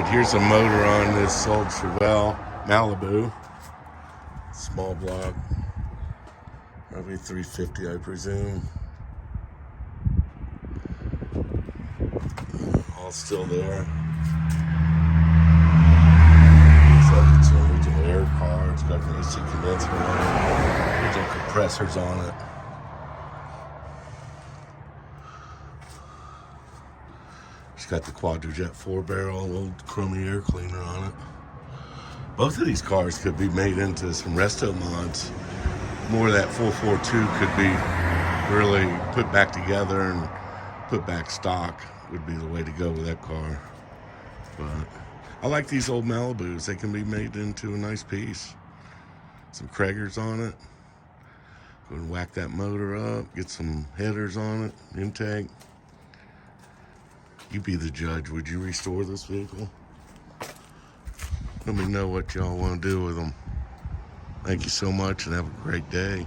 Here's a motor on this old Chevelle Malibu. Small block. Probably 350, I presume. All still there. Looks like it's an original air car. It's got an AC condenser on it. Original compressors on it. It's got the Quadrajet 4-barrel, old chromy air cleaner on it. Both of these cars could be made into some resto mods. More of that 442 could be really put back together and put back stock would be the way to go with that car. But I like these old Malibus. They can be made into a nice piece. Some Kragers on it. Go and whack that motor up. Get some headers on it. Intake. You be the judge. Would you restore this vehicle? Let me know what y'all want to do with them. Thank you so much and have a great day.